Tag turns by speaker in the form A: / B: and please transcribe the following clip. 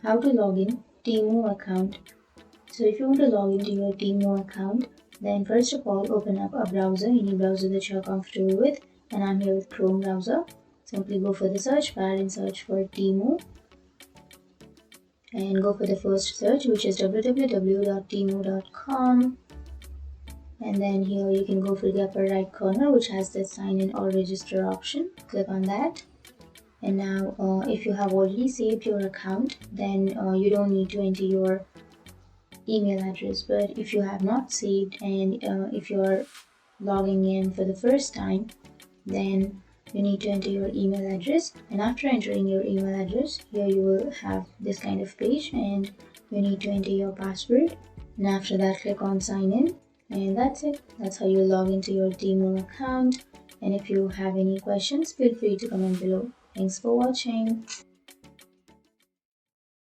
A: How to log in Temu account. So if you want to log into your Temu account, then first of all open up a browser, any browser that you're comfortable with, and I'm here with Chrome browser. Simply go for the search bar and search for Temu, and go for the first search, which is www.temu.com. And then here you can go for the upper right corner, which has the sign in or register option. Click on that. And now if you have already saved your account, then you don't need to enter your email address. But if you have not saved, and if you're logging in for the first time, then you need to enter your email address. And after entering your email address, here you will have this kind of page, and you need to enter your password. And after that, click on sign in, and that's it. That's how you log into your Temu account. And if you have any questions, feel free to comment below. Thanks for watching.